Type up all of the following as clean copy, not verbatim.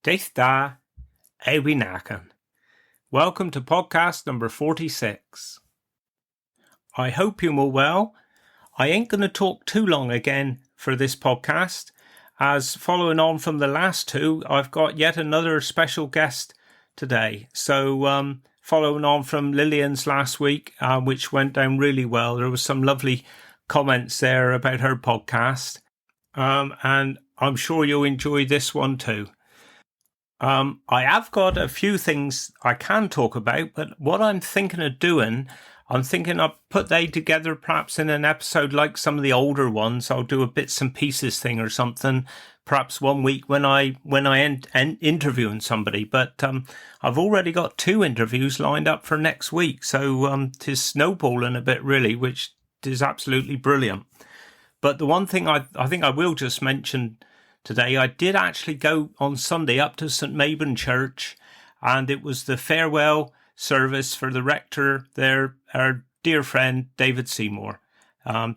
Death da, ewi nakan. Welcome to podcast number 46. I hope you're all well. I ain't going to talk too long again for this podcast, as following on from the last two, I've got yet another special guest today. So following on from Lillian's last week, which went down really well, there was some lovely comments there about her podcast, and I'm sure you'll enjoy this one too. I have got a few things I can talk about, but what I'm thinking of doing, I'm thinking I'll put they together perhaps in an episode like some of the older ones. I'll do a bits and pieces thing or something, perhaps one week when I interviewing somebody. But I've already got 2 interviews lined up for next week, so 'tis snowballing a bit really, which is absolutely brilliant. But the one thing I think I will just mention today, I did actually go on Sunday up to St Mabon Church, and it was the farewell service for the rector there, our dear friend David Seymour.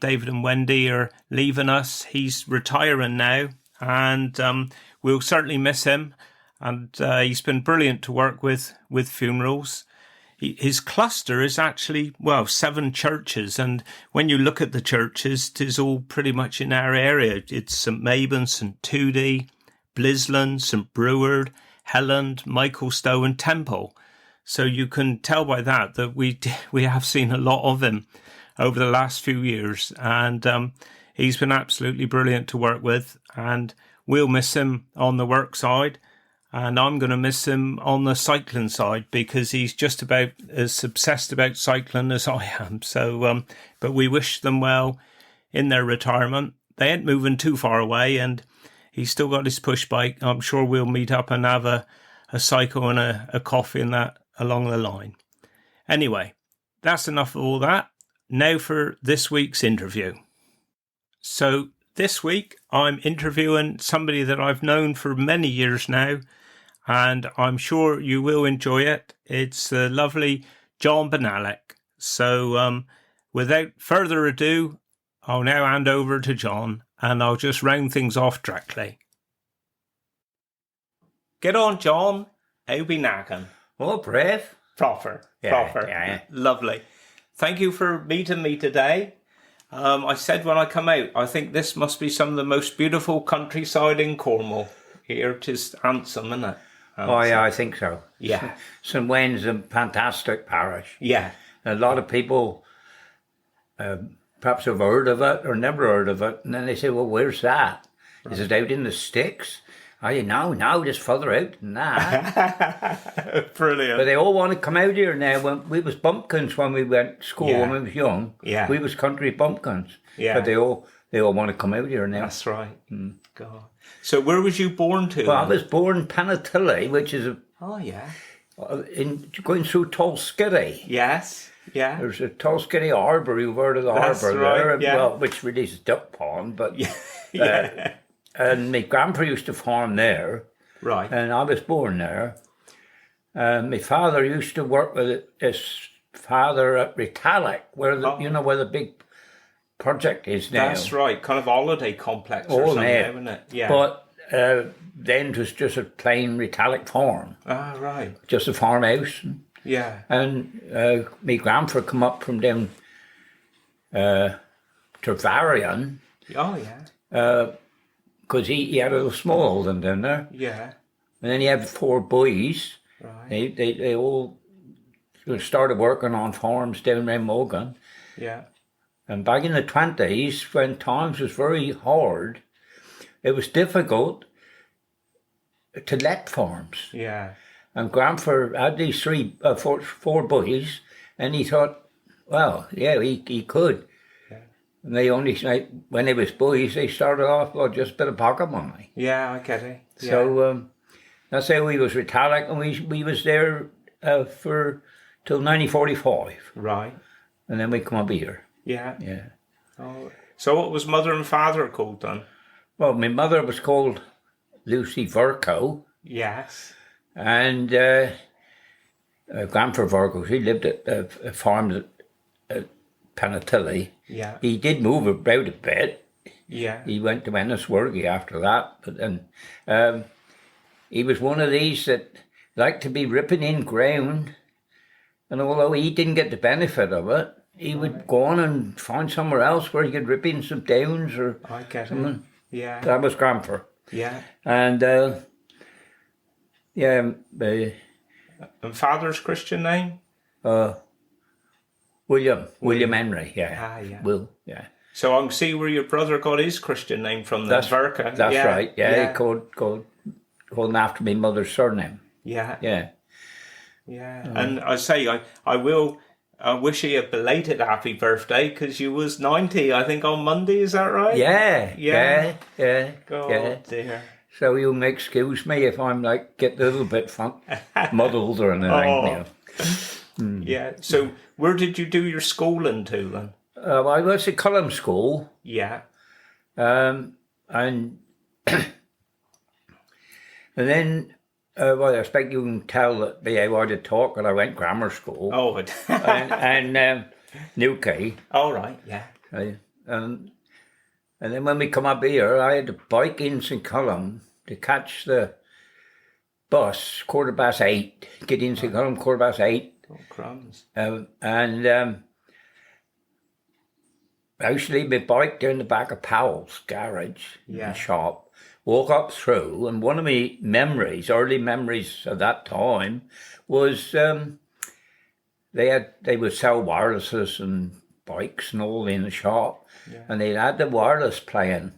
David and Wendy are leaving us. He's retiring now, and we'll certainly miss him. And he's been brilliant to work with funerals. His cluster is actually, 7 churches, and when you look at the churches, it is all pretty much in our area. It's St Mabon, St Tudie, Blisland, St Breward, Helland, Michaelstowe and Temple. So you can tell by that we have seen a lot of him over the last few years, and he's been absolutely brilliant to work with, and we'll miss him on the work side. And I'm going to miss him on the cycling side because he's just about as obsessed about cycling as I am. So, but we wish them well in their retirement. They ain't moving too far away, and he's still got his push bike. I'm sure we'll meet up and have a cycle and a coffee and that along the line. Anyway, that's enough of all that. Now for this week's interview. So this week I'm interviewing somebody that I've known for many years now, and I'm sure you will enjoy it. It's the lovely John Bennallick. So without further ado, I'll now hand over to John, and I'll just round things off directly. Get on, John. I'll be knacking. Oh, brave. Proper. Yeah. Lovely. Thank you for meeting me today. I said when I come out, I think this must be some of the most beautiful countryside in Cornwall. Here it is handsome, isn't it? Oh, yeah, I think so. Yeah. St Wenn's a fantastic parish. Yeah. A lot of people perhaps have heard of it or never heard of it, and then they say, well, where's that? Right. Is it out in the sticks? No, just further out than that. Brilliant. But they all want to come out here now. When we was bumpkins when we went to school when we was young. Yeah. We was country bumpkins. Yeah. But they all want to come out here now. That's right. God. So where was you born to? Well, I was born in Panattilly, which is going through Tulskiddy. Yes. Yeah. There's a Tulskiddy Harbour. You've heard of the harbour there, well, which really is a duck pond, but yeah. And my grandpa used to farm there. Right. And I was born there. My father used to work with his father at Retallick, where the big project is now. That's right, kind of holiday complex or something, isn't it? Yeah. But then it was just a plain Retallick farm. Ah, right. Just a farmhouse. Yeah. And my grandpa come up from down Trevarion. Oh, yeah. Because he had a little small one down there. Yeah. And then he had 4 boys. Right. They all started working on farms down around Mogan. Yeah. And back in the 20s, when times was very hard, it was difficult to let farms. Yeah. And Grandpa had these 4 boys, and he thought, well, yeah, he could. Yeah. And they only, when they was boys, they started off, just a bit of pocket money. Yeah, I get it. Yeah. So that's how we was Retallick, and we was there till 1945. Right. And then we come up here. Yeah. Yeah. Oh. So what was mother and father called then? Well, my mother was called Lucy Virco. Yes. And Grandpa Virgo, he lived at a farm at Panattilly. Yeah. He did move about a bit. Yeah. He went to Ennisworthy after that, but then he was one of these that liked to be ripping in ground, and although he didn't get the benefit of it, he would go on and find somewhere else where he could rip in some downs or I get something. it. Yeah. That was Gramper. Yeah. And And father's Christian name? William Henry, yeah. Ah, yeah. Will, yeah. So I can see where your brother got his Christian name from. That's Verka. That's Yeah, right. Yeah, yeah. he called after my mother's surname. Yeah. Yeah. Yeah. And I say, I wish you a belated happy birthday because you was 90, I think, on Monday. Is that right? Yeah. Yeah. Oh, Oh, dear. So you'll excuse me if I'm like get a little bit muddled or anything. Oh. Yeah. So where did you do your schooling to then? I was at Columb school, Yeah. and and then well, I expect you can tell that the way I did talk when I went grammar school. Oh, and Newquay. all right. Yeah. And then when we come up here, I had to bike in St. Columb to catch the bus, 8:15, get in St. Columb, 8:15. Oh, crumbs. I used to leave my bike down the back of Powell's garage, Yeah. shop, walk up through, and one of my early memories of that time was they would sell wirelesses and bikes and all in the shop, and they had the wireless playing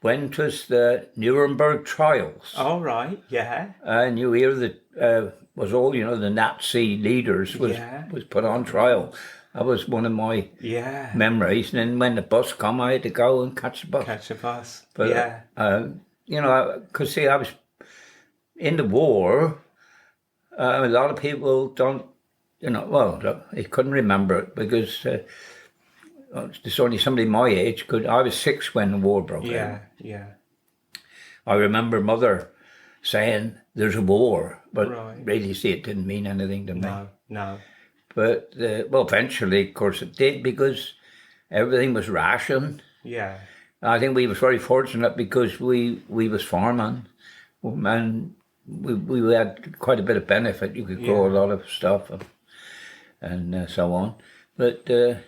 when it was the Nuremberg trials. All right. Yeah. And you hear that was all, the Nazi leaders was put on trial. That was one of my memories. And then when the bus come, I had to go and catch the bus. Catch a bus. But, yeah. because see, I was in the war. A lot of people don't, they couldn't remember it because there's only somebody my age I was 6 when the war broke out. Yeah. I remember Mother saying there's a war, but Right. really see it didn't mean anything to me. No. But eventually, of course, it did because everything was rationed. Yeah. I think we was very fortunate because we was farming, and we had quite a bit of benefit. You could grow a lot of stuff and so on. But there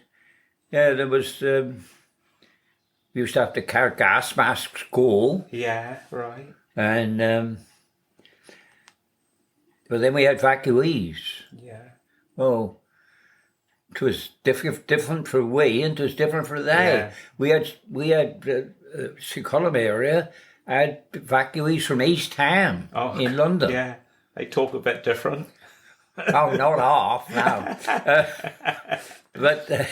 was. We used to have to carry gas masks school. Yeah. Right. And but then we had evacuees. Yeah. Oh, it was different for we, and it was different for they. Yeah. We had Column area had evacuees from East Ham in London. Yeah. They talk a bit different. Oh, not half now. But they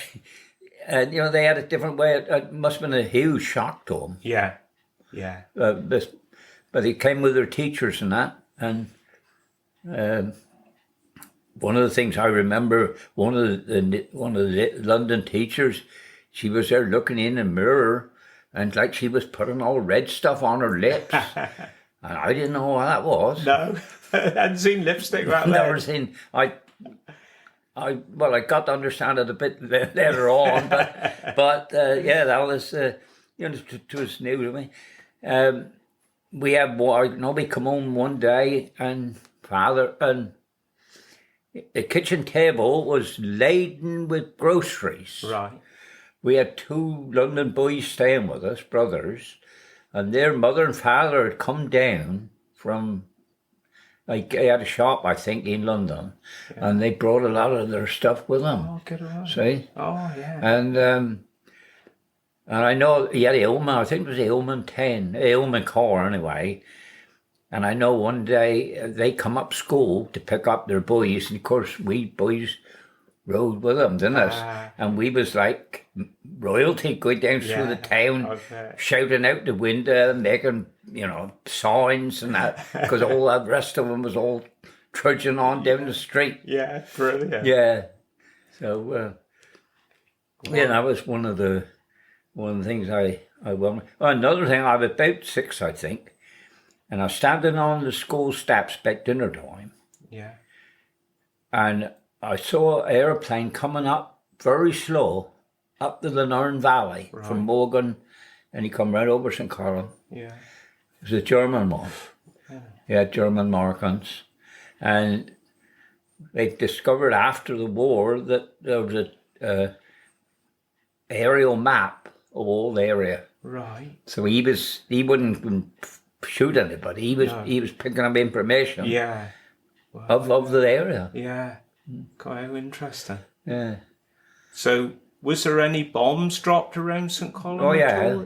had a different way. It must have been a huge shock to them. Yeah. But they came with their teachers and that, and one of the things I remember, one of the London teachers, she was there looking in a mirror, and like she was putting all red stuff on her lips, and I didn't know what that was. No, I hadn't seen lipstick that Never seen. I got to understand it a bit later on, but that was it was new to me. We had we come home one day and Father and the kitchen table was laden with groceries. Right. We had 2 London boys staying with us, brothers, and their mother and father had come down from, they had a shop, I think, in London, and they brought a lot of their stuff with them. Oh, get around. See? Oh, yeah. And I know he had Aylman, I think it was Aylman car anyway. And I know one day they come up school to pick up their boys, and of course we boys rode with them, didn't us? And we was like royalty going down through the town, shouting out the window, making, signs and that, because all the rest of them was all trudging on down the street. Yeah, brilliant. Yeah. So, that was one of the things I wanted. Well, another thing, I was about 6, I think. And I was standing on the school steps back dinner time. Yeah. And I saw an aeroplane coming up very slow up the Lanarn Valley from Morgan, and he come right over St. Columb. Yeah. It was a German one. Yeah, German markings. And they discovered after the war that there was a aerial map of all the area. Right. So he wouldn't shoot anybody. He was picking up information. Yeah. Of the area. Yeah. Quite interesting. Yeah. So, was there any bombs dropped around St. Columb? Oh yeah, at all?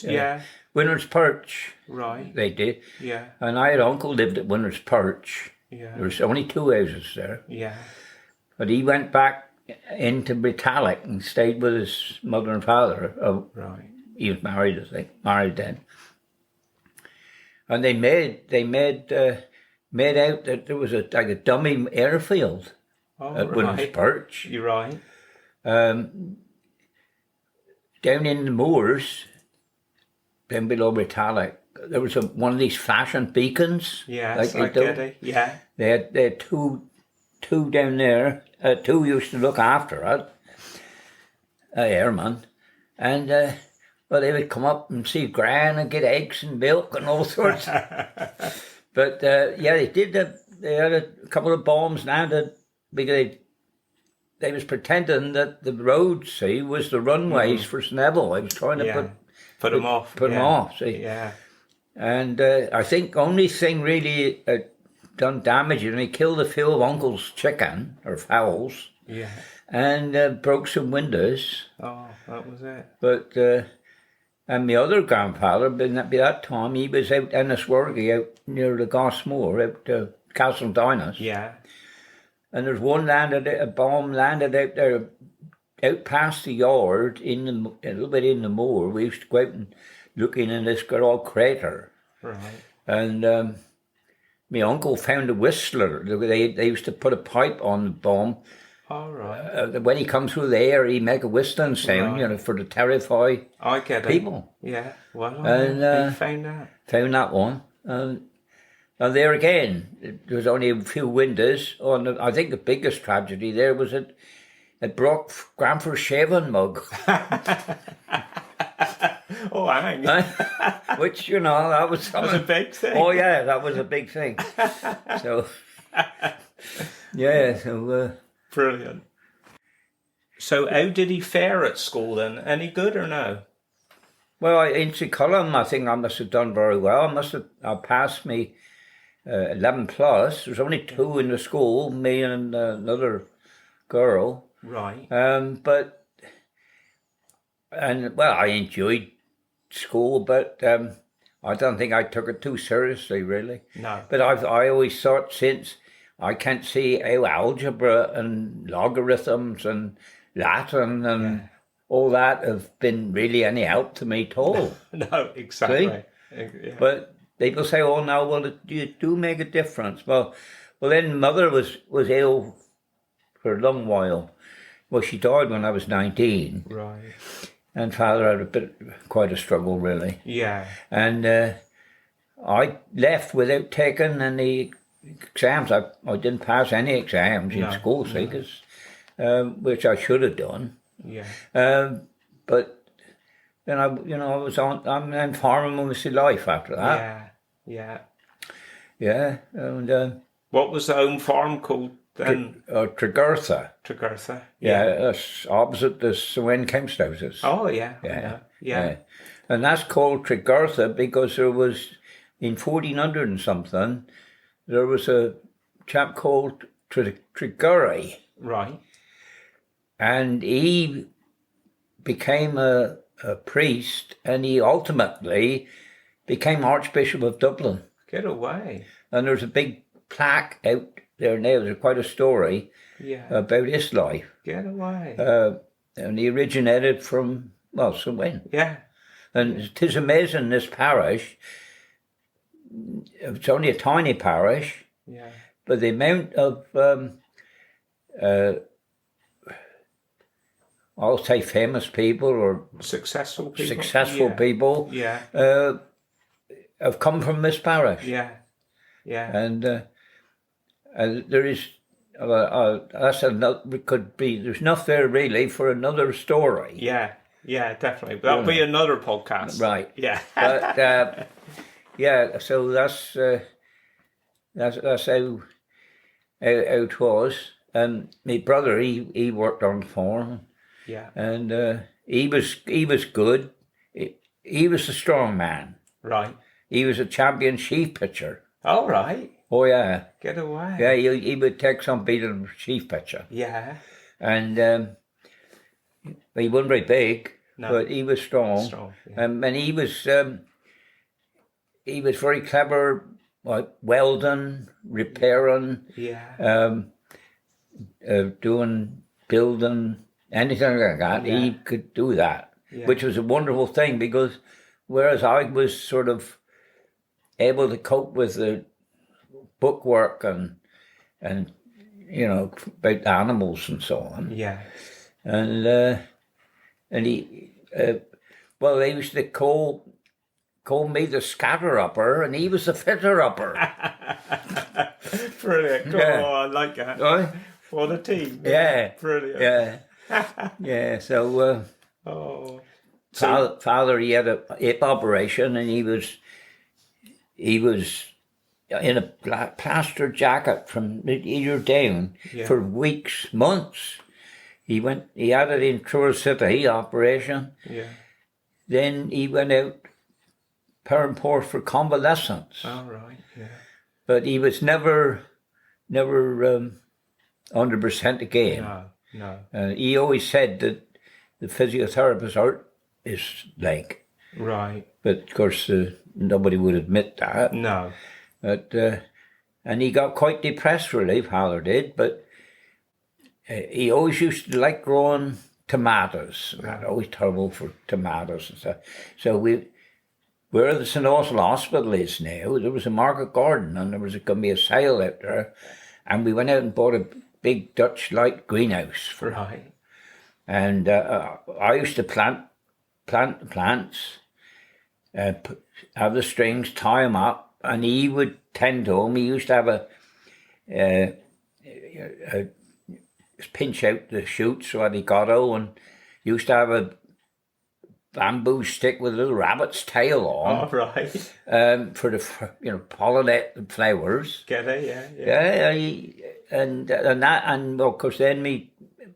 yeah. Winner's Perch. Right. They did. Yeah. And I had an uncle lived at Winner's Perch. Yeah. There was only 2 houses there. Yeah. But he went back into Britannic and stayed with his mother and father. Right. He was married, I think. Married then. And they made out that there was like a dummy airfield at Winner's Perch. You're right. Down in the moors, down below Britannic, there was one of these flashing beacons. Yes, I get it. Yeah. They had two down there. 2 used to look after it, airmen, and well, they would come up and see Gran and get eggs and milk and all sorts. But yeah, they did. They had a couple of bombs landed because they was pretending that the road, see, was the runways for Sneville. I was trying to put them off. Put them off, see. Yeah. And I think only thing really done damage is they killed a few of Uncle's chicken or fowls. Yeah. And broke some windows. Oh, that was it. But and my other grandfather, by that time, he was out in Ennisworthy, out near the Gossmore, out Castle Dynus. Yeah. And there's a bomb landed out there, out past the yard, a little bit in the moor. We used to go out and look in this good old crater. Right. And my uncle found a whistler. They used to put a pipe on the bomb. All right. When he comes through the air, he make a whistling sound, Right. For to terrify I get people. it. Yeah. Well, And you found that. Found that one. And there again, there was only a few windows. I think the biggest tragedy there was it broke Granfer's shaving mug. Oh, hang. Which, that was something. That was a big thing. Oh, yeah, that was a big thing. So, yeah, so... Brilliant. So how did he fare at school then? Any good or no? Well, in Column, I think I must have done very well. I passed me 11 plus. There's only 2 in the school, me and another girl. Right. I enjoyed school, but I don't think I took it too seriously, really. No. But I always thought, since I can't see how algebra and logarithms and Latin and all that have been really any help to me at all. No, exactly. Yeah. But people say, "Oh, no, well, you do make a difference." Well, then Mother was ill for a long while. Well, she died when I was 19. Right. And Father had quite a struggle, really. Yeah. And I left without taking any exams. I didn't pass any exams in school, which I should have done. Yeah. But then I'm in farming most of life after that. Yeah. Yeah. Yeah. And what was the home farm called then? Tregurtha. Tregurtha. Yeah, that's opposite the Wenn Kemp's houses. Oh yeah. Yeah. And that's called Tregurtha because there was, in 1400 and something, there was a chap called Tregurry. Right. And he became a priest, and he ultimately became Archbishop of Dublin. Get away. And there's a big plaque out there now. There's quite a story about his life. Get away. And he originated from, St. Wenn. Yeah. And it is amazing, this parish, it's only a tiny parish, but the amount of, I'll say famous people or successful people have come from this parish. Yeah. And there is, there's enough there really for another story. Yeah, definitely. That'll be another podcast. Right. Yeah. But, so that's, That's how it was. And my brother, he worked on the farm, Yeah. and he was good. He was a strong man. Right. He was a champion sheaf pitcher. All right. Oh yeah, Get away. yeah. He would take some beating sheaf pitcher, Yeah. and he wasn't very big, No. but he was strong. Strong. Yeah. And he was very clever, like welding, repairing, Yeah. building, anything like that. Yeah. He could do that, Yeah. which was a wonderful thing, because whereas I was sort of able to cope with the bookwork and about animals and so on, Yeah. and he well, they used to call me the scatter upper, and he was the fitter upper. Brilliant. Yeah. Oh, I like that. Right? For the team. Yeah. Brilliant. Yeah. Yeah. So Oh. father, he had a hip operation, and he was in a plaster jacket from the ear down for weeks, months. He had it in Tour City operation. Yeah. Then he went out Perranport for convalescence. All right. Yeah. But he was never 100% again. No. He always said that the physiotherapist's art is leg. Right. But of course, nobody would admit that. No. But and he got quite depressed, really, father did. But he always used to like growing tomatoes. Right. Always terrible for tomatoes and stuff. So where the St. Austell Hospital is now, there was a market garden, and there was going to be a sale out there, and we went out and bought a big Dutch light greenhouse. Right. And I used to plant the plants, have the strings, tie them up, and he would tend to them. He used to have a pinch out the shoots so that he got and used to have a bamboo stick with a little rabbit's tail on. All right. For the pollinate the flowers. Get it? Yeah. And of course then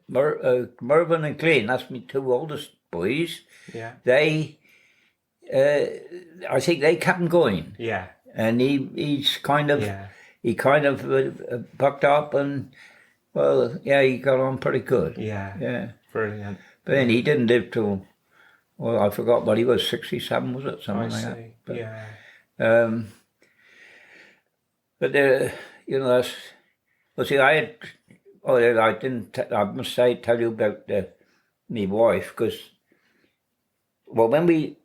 Mervyn and Glenn, that's my two oldest boys. Yeah. They, I think they kept him going. Yeah. And he kind of bucked up, and well, yeah, he got on pretty good. Yeah. Yeah. Brilliant. But then he didn't live till, well, I forgot, but he was 67, was it? Something like that. But, yeah. But that's, well, see, I must tell you about my wife, because, well, when we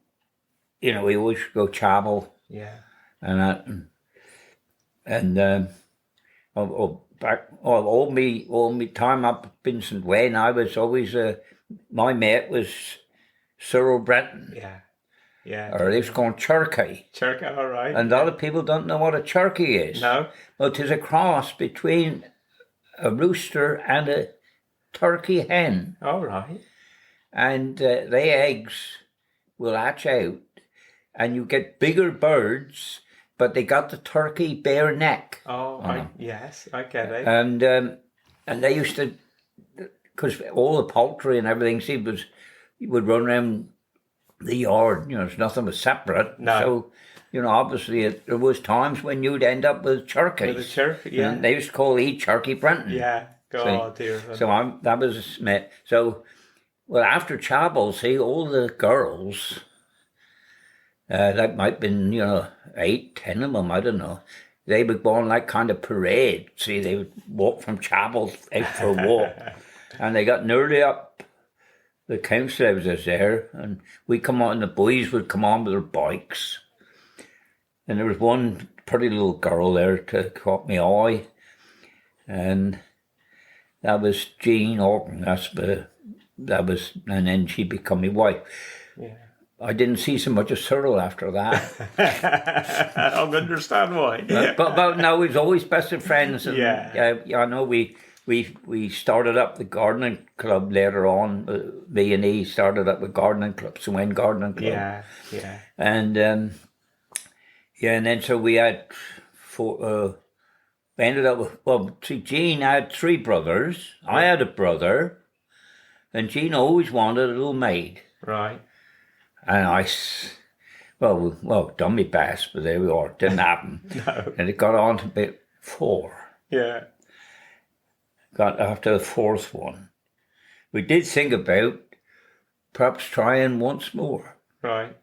always go travel. Yeah. And that, and all me time up in St. Wenn, I was always, my mate was Cyril Brenton. Yeah. Yeah. Or they was called turkey. Turkey, all right. And a lot of people don't know what a turkey is. No. Well, it is a cross between a rooster and a turkey hen. All right. And the eggs will hatch out, and you get bigger birds, but they got the turkey bare neck. Oh, yes, I get it. And they used to, because all the poultry and everything, you would run around the yard, there's nothing was separate. No. So, obviously there was times when you'd end up with turkeys. With a turkey, yeah. And they used to call each turkey Brenton. Yeah, dear. So that was me. So, well, after chapel, see, all the girls, that might have been, 8, 10 of them, I don't know. They would go on like kind of parade. See, they would walk from chapel out for a walk. And they got nearly up the council houses there, and we come on, the boys would come on with their bikes. And there was one pretty little girl there to caught my eye. And that was Jean Orton. And then she became my wife. Yeah. I didn't see so much of Cyril after that. I don't understand why. But no, we was always best of friends. And, yeah. I know we started up the gardening club later on. Me and he started up the gardening club, When Gardening Club. Yeah. And and then so we had 4 ended up with, well, see, Jean had 3 brothers. I had a brother, and Jean always wanted a little maid. Right. And well, done my best, but there we are. It didn't happen. No. And it got on to bit 4. Yeah. Got after the 4th one. We did think about perhaps trying once more. Right.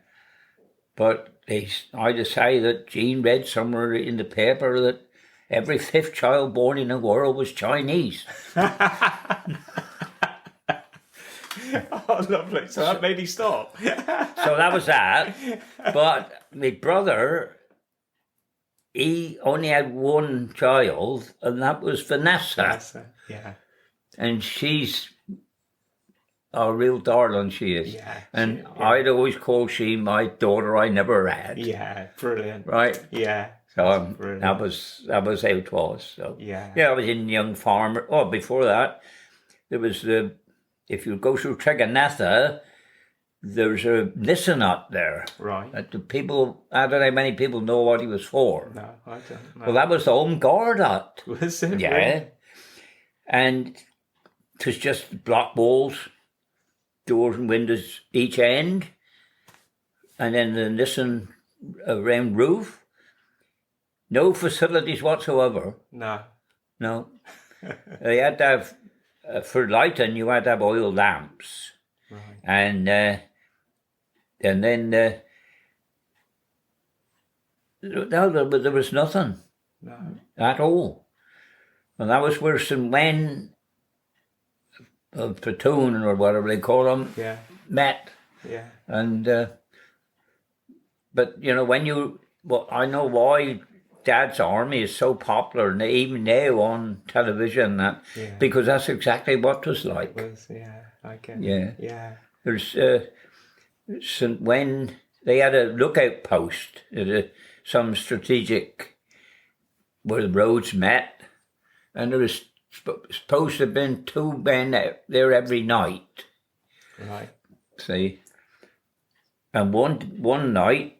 But I decided that Jean read somewhere in the paper that every 5th child born in the world was Chinese. Oh, lovely. So that made you stop. So that was that. But my brother, he only had 1 child, and that was Vanessa. Yeah. And she's a real darling, she is. Yeah. And I'd always call she my daughter I never had. Yeah. Brilliant. Right? Yeah. So brilliant. that was how it was. So Yeah. I was in Young Farmer. Oh, before that, there was if you go through Treganatha, there's a Nissan up there. Right. That I don't know how many people know what he was for. No, I don't know. Well, that was the home guard at. Was it? Yeah. Really? And it was just block walls, doors and windows each end, and then the Nissan round roof. No facilities whatsoever. No. No. They had to have, for lighting, you had to have oil lamps. Right. And then there was nothing No. at all. And that was where St. Wenn, platoon or whatever they call them, Yeah. met. Yeah. And, but, I know why Dad's Army is so popular, and even now on television, because that's exactly what it was like. It was, yeah. I get it. Yeah. Yeah. There's St. When they had a lookout post at some strategic where the roads met, and there was supposed to have been 2 men there every night. Right. See, and one night,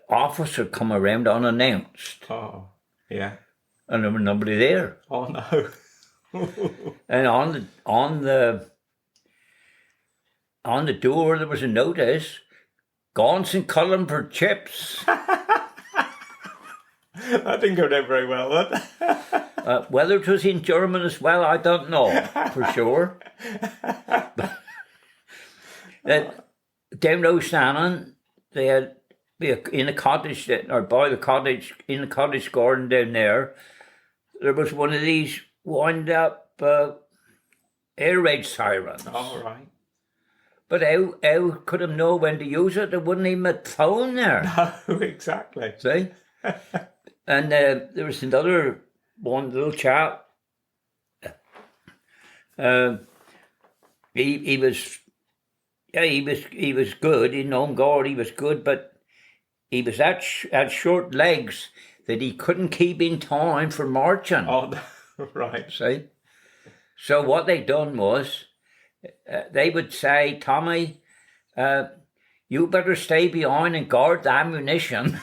officer come around unannounced, Oh. Yeah. and there was nobody there. Oh no. And on the door there was a notice: "Gaunts and Columb for chips." That didn't go down very well, did it? Whether it was in German as well, I don't know for sure. But down Roseannan, they had in a cottage or by the cottage in the cottage garden down there. There was one of these wind up air raid sirens. All right. But how could them know when to use it? There wouldn't even a phone there. No, exactly. See? And there was another one little chap. He was good in home guard. He was good, but he was had short legs that he couldn't keep in time for marching. Oh, right. See? So what they done was, they would say, "Tommy, you better stay behind and guard the ammunition."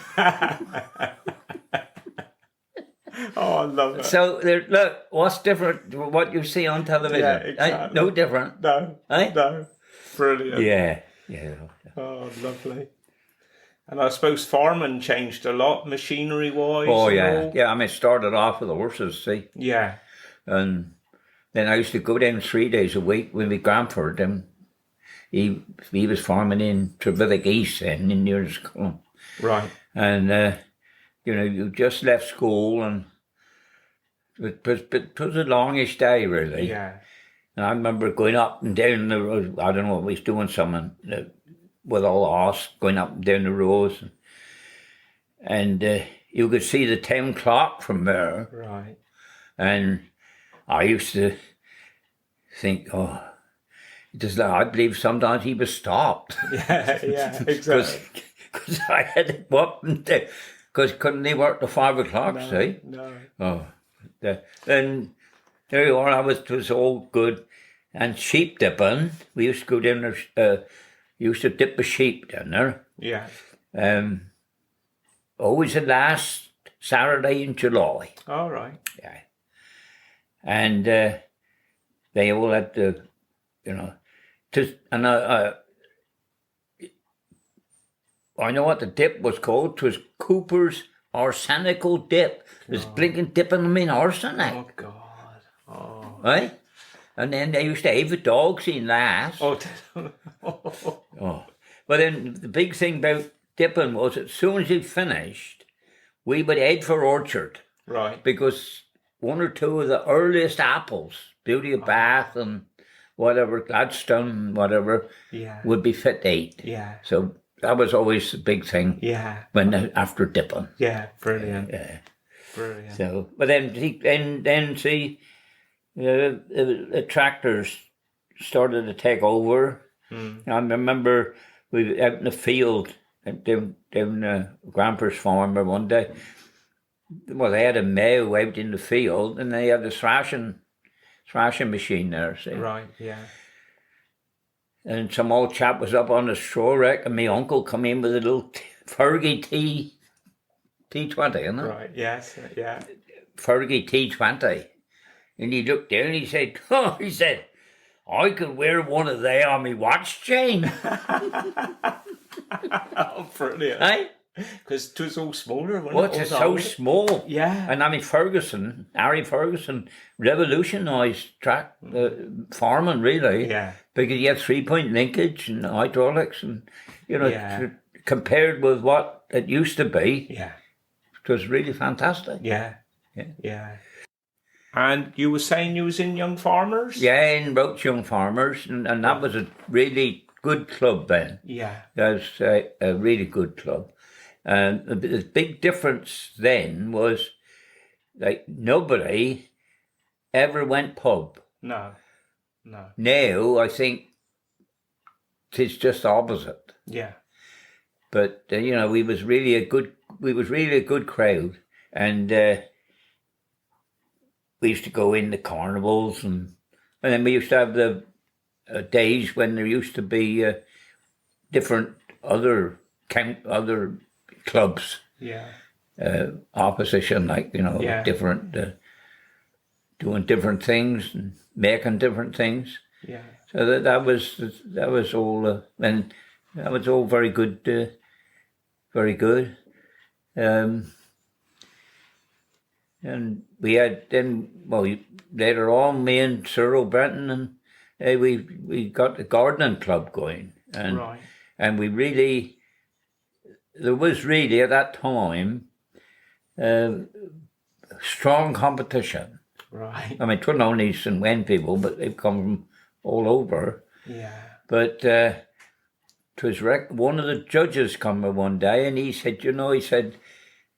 Oh, I love it. So look, what's different from what you see on television? Yeah, exactly. No different. No. Eh? No. Brilliant. Yeah. Oh, lovely. And I suppose farming changed a lot, machinery-wise. Oh, and yeah. all. Yeah, I mean, it started off with the horses, see? Yeah. And then I used to go down 3 days a week with my grandfather. Then he was farming in Trevithick East then, in near his Columb. Right. And, you just left school, and it was a longish day, really. Yeah. And I remember going up and down the road. I don't know, we was doing something with all the horse, going up and down the roads. And you could see the town clock from there. Right. And I used to think, I believe sometimes he was stopped. Yeah, exactly. Because I had to go up and down. Because couldn't they work till 5 o'clock, see? No. Oh. Then there you are, it was all good. And sheep dipping, we used to go down there, used to dip a sheep down there. Yeah. Always the last Saturday in July. All right. Yeah. And they all had to, you know, and I know what the dip was called. 'Twas Cooper's arsenical dip. It was blinking dipping them in arsenic. Oh, God. Oh. Right? And then they used to have the dogs in that. Oh. Oh. But then the big thing about dipping was as soon as he finished, we would head for Orchard. Right. Because one or two of the earliest apples, Beauty of Bath and whatever, Gladstone, whatever, would be fit to eat. Yeah. So that was always the big thing. Yeah. After dipping. Yeah. Brilliant. Yeah. Brilliant. So, but then see, the tractors started to take over. I remember we were out in the field down Grandpa's farm one day. Well, they had a mow out in the field, and they had the thrashing machine there. See? Right. Yeah. And some old chap was up on the straw rack, and my uncle come in with a little Fergie T20, isn't it? Right. Yes. Yeah. Fergie T20. And he looked down and he said, "Oh," he said, "I could wear one of they on my watch chain." Oh, brilliant. Right? Because it was all smaller, wasn't Well, it? it's so small. Yeah. And I mean, Harry Ferguson revolutionised farming, really. Yeah. Because you had 3-point linkage and hydraulics and, compared with what it used to be. Yeah. It was really fantastic. Yeah. Yeah. Yeah. And you were saying you was in Young Farmers? Yeah, in Roach Young Farmers, and that was a really good club then. Yeah. That was a really good club. And the big difference then was, like, nobody ever went pub. No. Now, I think it's just opposite. Yeah. But, we was really a good crowd. And we used to go in the carnivals, and then we used to have the days when there used to be different other clubs. Yeah. Opposition, like, different, doing different things and making different things. Yeah. So that was all, and that was all very good, very good. And we had then, later on, me and Cyril Brenton, and we got the gardening club going, and Right. and there was really at that time strong competition. Right. I mean, it wasn't only St. Wenn people, but they've come from all over. Yeah. But one of the judges come one day, and he said, he said,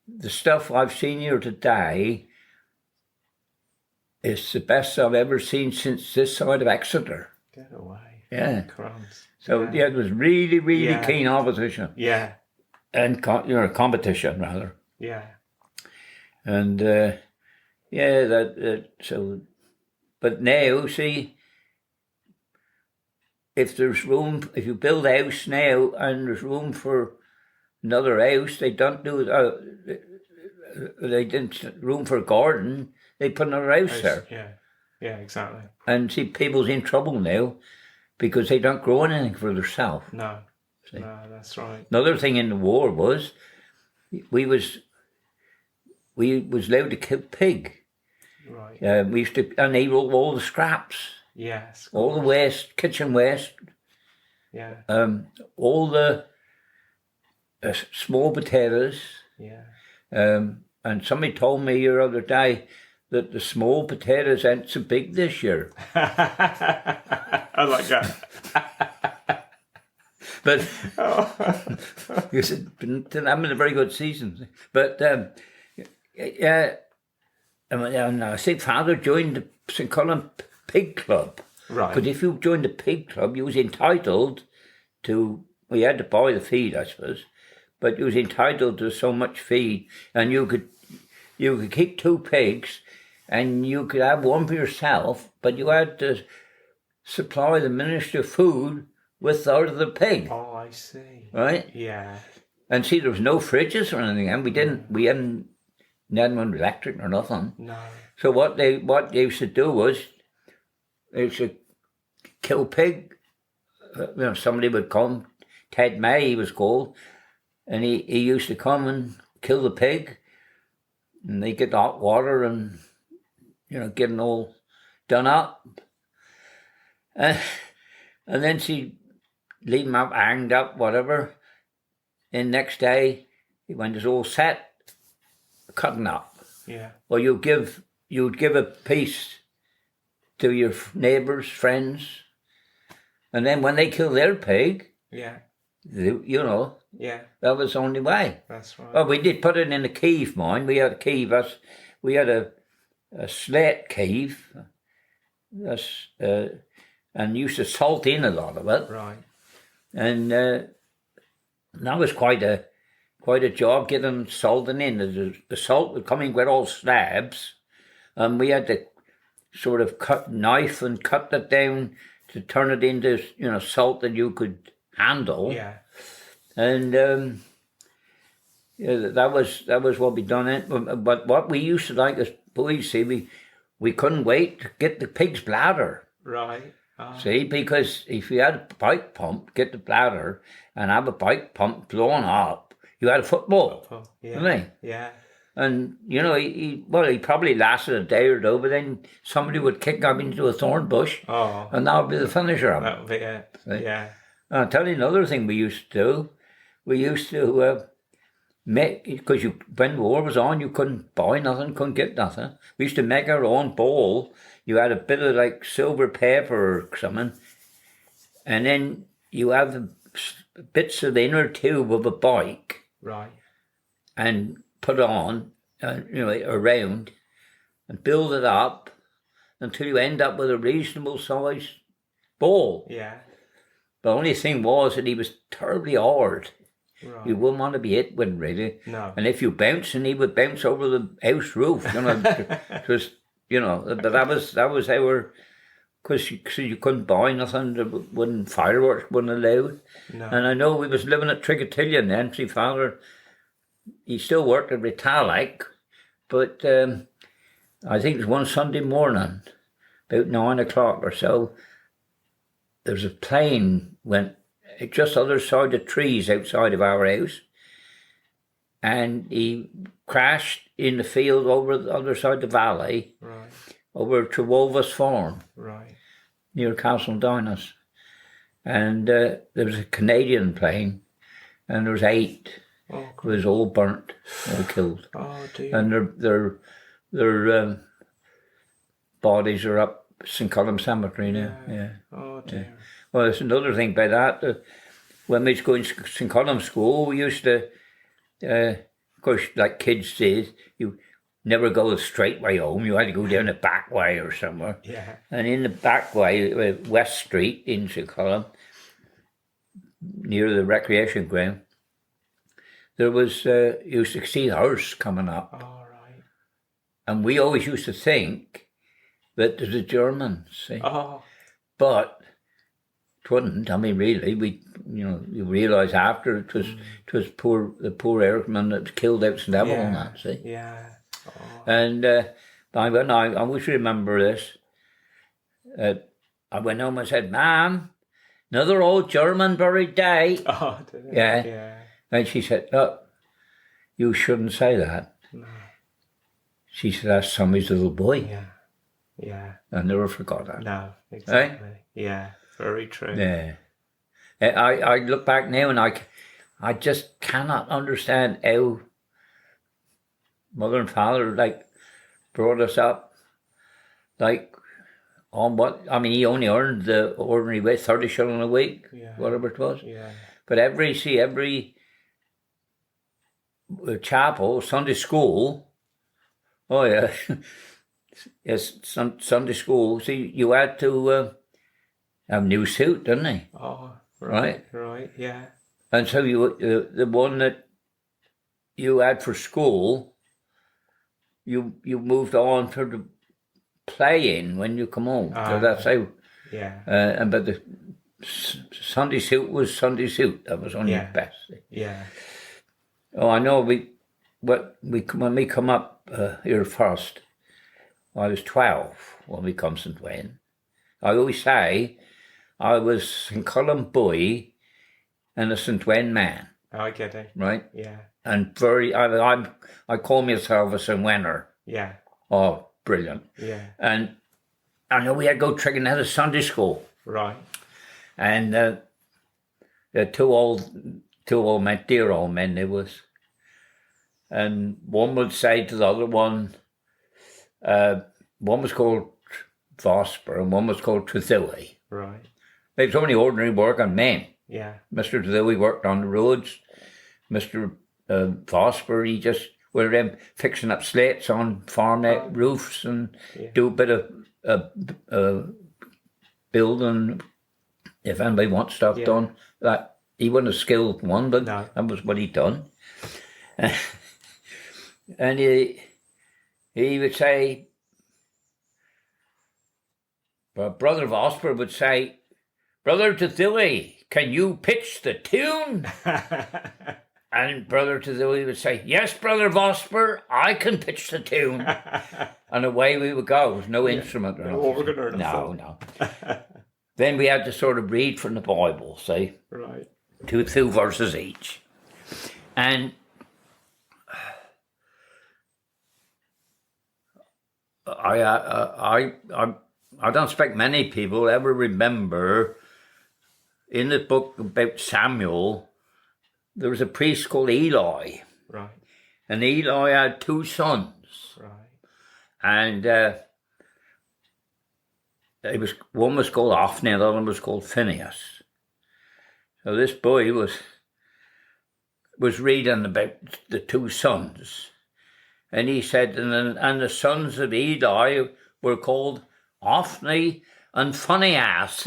"The stuff I've seen here today is the best I've ever seen since this side of Exeter." Get away. Yeah. Crumbs. So it was really, really keen opposition. Yeah. And competition rather. Yeah. And so. But now, see, if there's room, if you build a house now and there's room for another house, they don't do they didn't room for a garden. They put another house there. Yeah. Yeah. Exactly. And see, people's in trouble now because they don't grow anything for themselves. No. No, that's right. Another thing in the war was we was allowed to kill pig. Right. We used to enable all the scraps, Yes. all the waste, kitchen waste, Yeah. all the small potatoes. Yeah. And somebody told me the other day that the small potatoes ain't so big this year. I like that. But because didn't have a very good season. But yeah, and I think Father joined the St. Columb Pig Club. Right. Because if you joined the pig club, you was entitled to. Well, you had to buy the feed, I suppose, but you was entitled to so much feed, and you could keep 2 pigs, and you could have one for yourself, but you had to supply the Ministry of Food with out of the pig. Oh, I see. Right? Yeah. And see, there was no fridges or anything, and we hadn't None was electric or nothing. No. So what they used to do was they used to kill pig. Somebody would come, Ted May he was called, and he used to come and kill the pig, and they get the hot water and getting all done up, and then she leave him up, hanged up, whatever. And next day, when it's all set, cutting up. Yeah. Well, you'd give a piece to your neighbours, friends, and then when they kill their pig, yeah, yeah, that was the only way. That's right. Well, we did put it in a cave, mind. We had a cave. We had a slate cave. And used to salt in a lot of it. Right. And that was quite a job getting salting in. The salt would come in with all slabs, and we had to sort of knife and cut it down to turn it into salt that you could handle. Yeah. And that was what we done it. But what we used to like as boys, see, we couldn't wait to get the pig's bladder. Right. See, because if you had a pipe pump, get the bladder, and have a pipe pump blowing up, you had a football. Yeah. Didn't he? Yeah. And, he probably lasted a day or two, but then somebody would kick him into a thorn bush, and that would be the finisher of it. That would be it. See? Yeah. I'll tell you another thing we used to do. We used to make, because when war was on, you couldn't buy nothing, couldn't get nothing. We used to make our own bowl. You had a bit of like silver paper or something, and then you have the bits of the inner tube of a bike. Right. And put on, around, and build it up until you end up with a reasonable sized bowl. Yeah. The only thing was that he was terribly hard. Right. You wouldn't want to be hit with, really. No. And if you bounce, and he would bounce over the house roof. It was, but that was our, because you couldn't buy nothing. Fireworks wasn't allowed. No. And I know we was living at Trigatillion then. See, father, he still worked at Ritalic, but I think it was one Sunday morning, about 9 o'clock or so, there was a plane went just other side of trees outside of our house, and he crashed in the field over the other side of the valley, right, over Trevolva's farm, right, near Castle Douglas. And there was a Canadian plane, and there was 8. Oh, It was all burnt, all killed. oh dear. And their bodies are up St. Columb Cemetery now. Yeah. Oh dear. Well, there's another thing by that. When we used to go in St. Columb School, we used to, of course, like kids did, you never go the straight way home. You had to go down the back way or somewhere. Yeah. And in the back way, West Street in St. Columb, near the recreation ground, there was, you used to see a hearse coming up. All right. And we always used to think that there's a German, see. Oh. But it wasn't. I mean, really, you realise after it was the poor Irishman that was killed out in Devil and that, see. Yeah. Oh. And I always remember this. I went home and said, "Ma'am, another old German buried day." Oh, did it? Yeah. Yeah. And she said, "Look, you shouldn't say that." No. She said, "That's somebody's little boy." Yeah. Yeah. I never forgot that. No, exactly. Yeah, very true. Yeah. I look back now and I just cannot understand how mother and father brought us up on what, I mean, he only earned the ordinary wage, 30 shilling a week, whatever it was. Yeah. But every chapel, Sunday school, oh yeah, yes, Sunday school, see, you had to have a new suit, didn't they? Oh, right, yeah. And so the one that you had for school, you moved on for the playing when you come home. So that's how. Yeah. But the Sunday suit was Sunday suit. That was only the best. Yeah. Oh, I know. when we come up here first, I was 12 when we come St. Wenn. I always say I was in Columb boy and a St. Wenn man. I get it. Right? Yeah. And I call myself a St. Wenner. Yeah. Oh, brilliant. Yeah. And I know we had to go tricking out of Sunday school. Right. And two old men, dear old men they was. And one would say to the other one was called Vosper and one was called Trethewey. Right. It was only ordinary work on men. Yeah. Mr. Trethewey worked on the roads. Mr. Vosper, he just were fixing up slates on farm roofs and do a bit of building. If anybody wants stuff done, that he wasn't a skilled one, but that was what he'd done. And he would say, Brother Vosper would say, Brother Trethewey, can you pitch the tune? And Brother Trethewey would say, yes, Brother Vosper, I can pitch the tune. And away we would go. There was no instrument or no nothing. organ or nothing. No. Then we had to sort of read from the Bible, see? Right. Two verses each. And I don't expect many people ever remember in the book about Samuel, there was a priest called Eli. Right. And Eli had two sons. Right. And one was called Ophni and the other one was called Phinehas. So this boy was reading about the two sons. And he said, and the sons of Eli were called Ophni and Phinehas.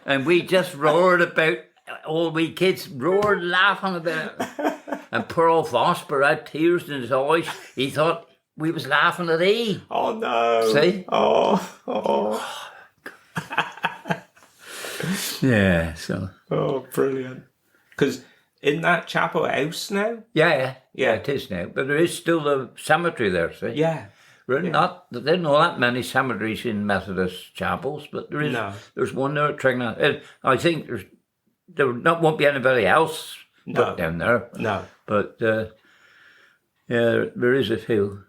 And we just roared about, all we kids roared laughing about it. And poor old Vosper had tears in his eyes. He thought we was laughing at he. Oh no. See? Oh. Yeah, so. Oh, brilliant. Because in that chapel house now? Yeah, it is now. But there is still a cemetery there, see? Yeah. There are not that many cemeteries in Methodist chapels, but there is. No. There's one there at Tringham. I think won't be anybody else put down there. No. But there is a few.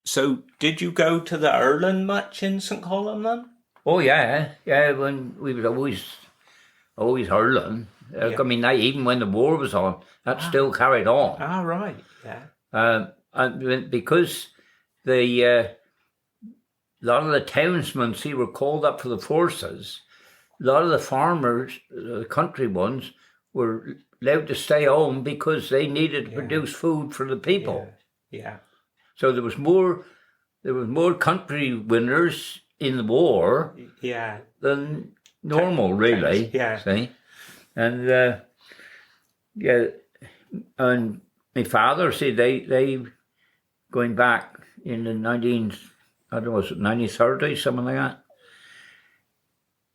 So, did you go to the Erlin much in St. Columb then? Oh yeah. When we was always hurling. I mean, even when the war was on, that still carried on. Ah, right. Yeah. And because a lot of the townsmen, were called up for the forces. A lot of the farmers, the country ones, were allowed to stay home because they needed to produce food for the people. Yeah. So there was more country winners in the war. Yeah. Than normal, really. Yeah. See, and and my father, they going back in the 1930s, something like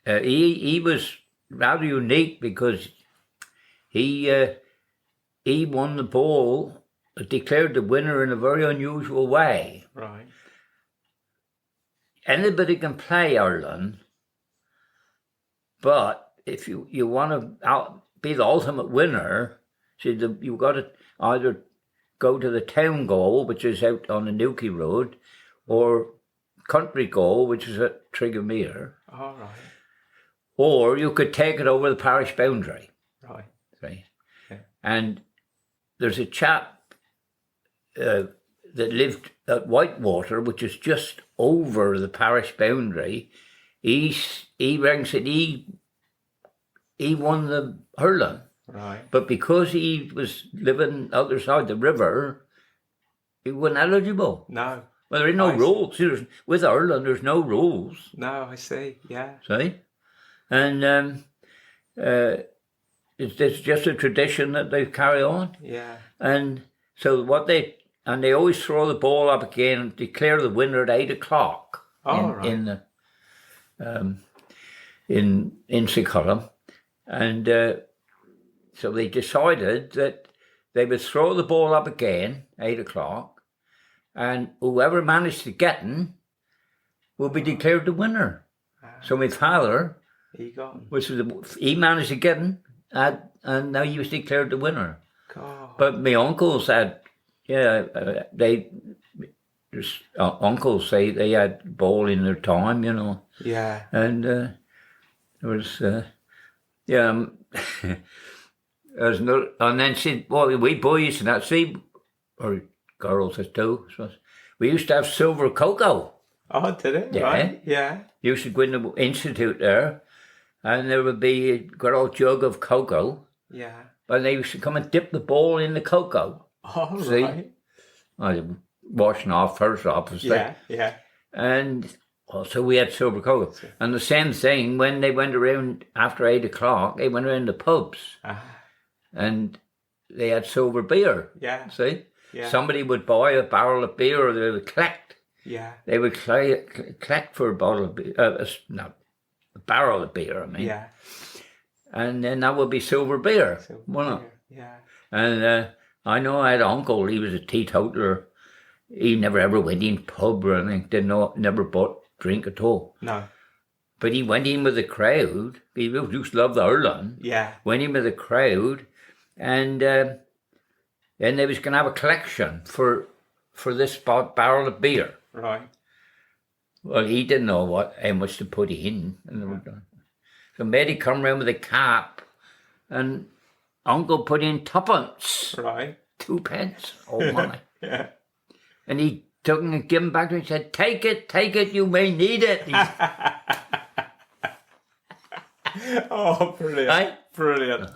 that. He was rather unique because he won the ball, declared the winner in a very unusual way. Right. Anybody can play Ireland, but if you want to be the ultimate winner, you've got to either go to the town goal, which is out on the Newquay Road, or country goal, which is at Triggermere. All right. Or you could take it over the parish boundary. Right. Right. Yeah. And there's a chap that lived at Whitewater, which is just over the parish boundary. He ranks that he won the hurling. Right. But because he was living other side the river, he wasn't eligible. No. Well, there are no rules. With Ireland, there's no rules. No, I see. Yeah. See? And it's just a tradition that they carry on. Yeah. And so they always throw the ball up again and declare the winner at 8 o'clock. Right. In St. Columb. And so they decided that they would throw the ball up again, 8 o'clock, and whoever managed to get him will be declared the winner. So my father, he managed to get him, and now he was declared the winner. God. But my uncles had, uncles say they had ball in their time, Yeah. And there was, there's no, and then we boys and that, or girls too, so we used to have silver cocoa. Oh, did it? Yeah. Right. Yeah. You used to go in the institute there, and there would be a good old jug of cocoa. Yeah. But they used to come and dip the ball in the cocoa. Oh, See? right. Washing off, first obviously. Yeah. And also we had silver cocoa. And the same thing, when they went around after 8 o'clock, they went around the pubs. And they had silver beer. Yeah. See? Yeah. Somebody would buy a barrel of beer, or they would collect. Yeah. They would collect for a bottle of beer, a barrel of beer, I mean. Yeah. And then that would be silver beer, wouldn't it? Yeah. And I know I had an uncle, he was a teetotaler. He never ever went in pub or anything, never bought drink at all. No. But he went in with the crowd. He just loved Ireland. Yeah. Went in with the crowd, and then they was going to have a collection for this barrel of beer. Right. Well, he didn't know how much to put in. So Mary come round with a cap, and Uncle put in tuppence. Right. 2 pence. Oh my. Yeah. And he took him and gave him back to him and said, take it, you may need it. Oh, brilliant. Right? Brilliant.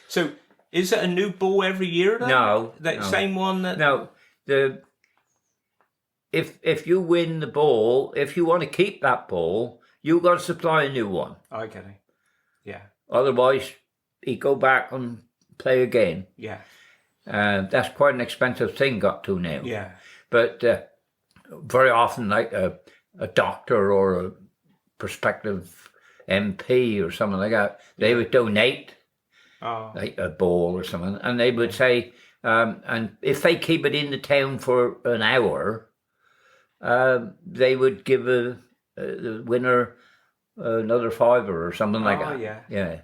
So, is it a new ball every year then? No. That same one that... No. If you win the ball, if you want to keep that ball, you got to supply a new one. I get it. Yeah. Otherwise, you go back and play again. Yeah. That's quite an expensive thing got to now. Yeah. But very often, like a doctor or a prospective MP or something like that, they would donate like a ball or something, and they would say, and if they keep it in the town for an hour, they would give the winner another fiver or something like that.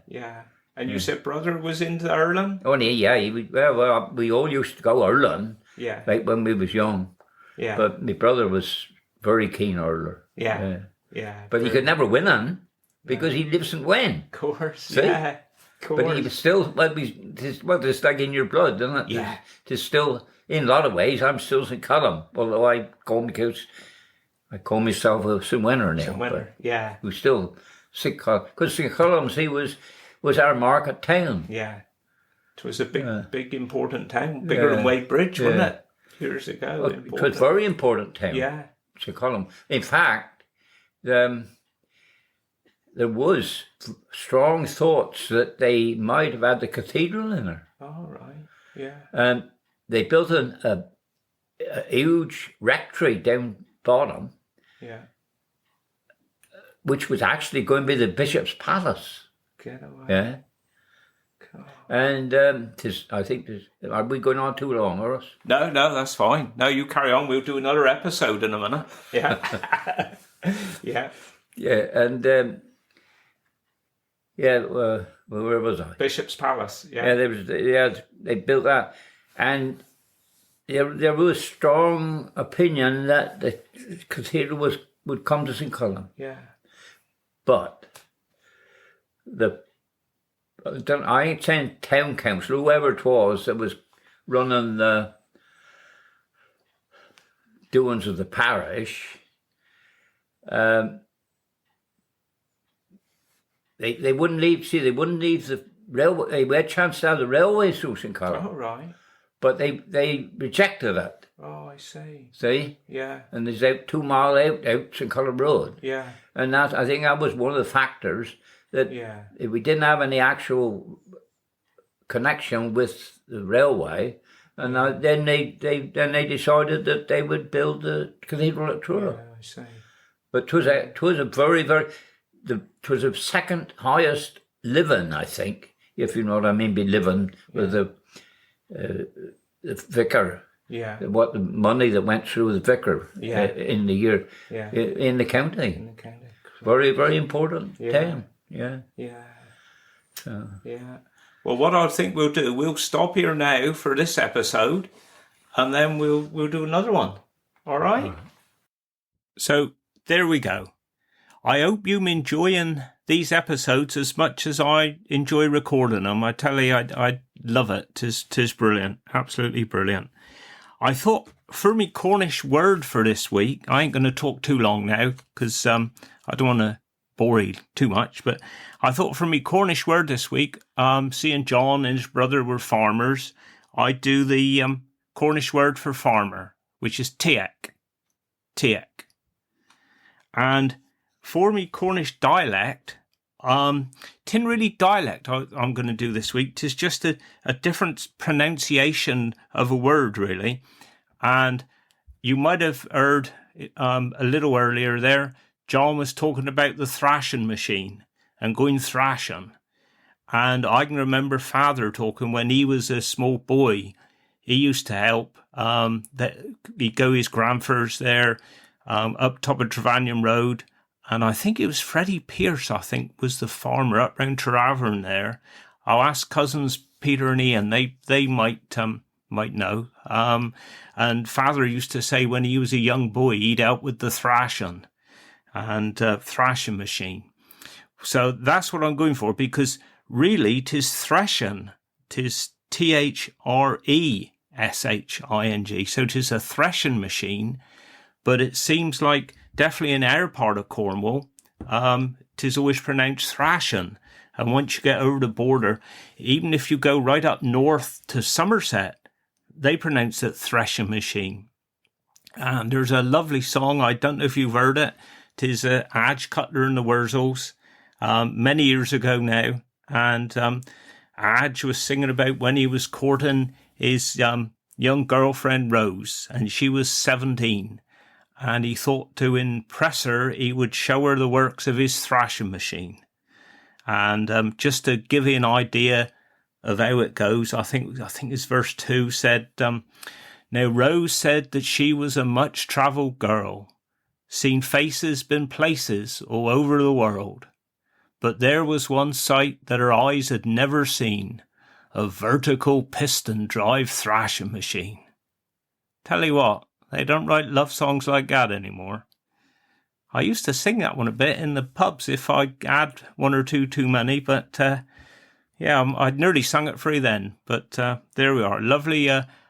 Yeah. And you said brother was into Ireland? Oh, yeah. Well, we all used to go Ireland. Yeah. Like when we was young. Yeah. But my brother was very keen Irler. Yeah. But he could never win on because he lives in Wenn. Of course. See? Yeah. Of course. But he was still, it's like in your blood, isn't it? Yeah. It's still, in a lot of ways, I'm still St. Columb. Although I call myself a St. Winner now. St. Winner, yeah. Who's still St. Columb. Because St. Column, see, was our market town. Yeah. It was a big, important town. Bigger than Wadebridge, wasn't it? Years ago. It was a very important town. Yeah. St. Column. In fact, there was strong thoughts that they might have had the cathedral in there. Oh, right. Yeah. They built a huge rectory down bottom. Yeah. Which was actually going to be the bishop's palace. Get away. Yeah. God. And I think, are we going on too long, or us? No, that's fine. No, you carry on. We'll do another episode in a minute. Yeah. Yeah. Yeah, and where was I? Bishop's Palace. Yeah, they built that, and there was strong opinion that the cathedral would come to St. Columb. Yeah. But I ain't saying town council, whoever it was that was running the doings of the parish, they wouldn't leave. See, they wouldn't leave the railway. They had a chance to have the railway through St. Columb. Oh, right. But they rejected it. Oh, I see. See? Yeah. And there's out 2 mile out St. Columb Road. Yeah. And I think that was one of the factors that if we didn't have any actual connection with the railway, and then they decided that they would build the cathedral at Truro. Yeah, I see. But it was a very, very, it was the second highest living, I think, if you know what I mean, be living with the vicar. Yeah. What the money that went through the vicar in the year in the county. In the county. Very, very important Yeah. time. Yeah. Yeah. So. Yeah. Well, what I think we'll do, we'll stop here now for this episode, and then we'll do another one. All right? So there we go. I hope you're enjoying these episodes as much as I enjoy recording them. I tell you, I love it. Tis brilliant. Absolutely brilliant. I thought for me Cornish word for this week, I ain't going to talk too long now because I don't want to bore you too much, but I thought for me Cornish word this week, seeing John and his brother were farmers, I'd do the Cornish word for farmer, which is tiek. Tiek. And for me Cornish dialect, tin really dialect I'm going to do this week. 'Tis just a different pronunciation of a word, really. And you might have heard a little earlier there, John was talking about the thrashing machine and going thrashing. And I can remember Father talking when he was a small boy. He used to help. He'd go his grandfather's there up top of Trevanion Road. And I think it was Freddie Pierce, I think, was the farmer up round Travern there. I'll ask cousins Peter and Ian. They might know. And Father used to say when he was a young boy, he'd help with the thrashing and thrashing machine. So that's what I'm going for, because really 'tis threshing. 'Tis THRESHING. So 'tis a threshing machine, but it seems like definitely in our part of Cornwall, 'tis always pronounced thrashing. And once you get over the border, even if you go right up north to Somerset, they pronounce it threshing machine. And there's a lovely song, I don't know if you've heard it, 'tis Adge Cutler and the Wurzels, many years ago now. And Adge was singing about when he was courting his young girlfriend Rose, and she was 17. And he thought to impress her, he would show her the works of his thrashing machine. And just to give you an idea of how it goes, I think it's verse 2 said, now Rose said that she was a much-travelled girl, seen faces, been places all over the world. But there was one sight that her eyes had never seen, a vertical piston drive thrashing machine. Tell you what, they don't write love songs like that anymore. I used to sing that one a bit in the pubs if I had one or two too many, but I'd nearly sung it free then. But there we are. Lovely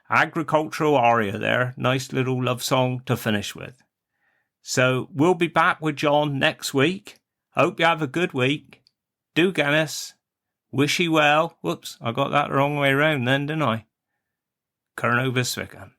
agricultural aria there. Nice little love song to finish with. So we'll be back with John next week. Hope you have a good week. Do Guinness. Wish you well. Whoops, I got that the wrong way round then, didn't I? Curnovis Vican.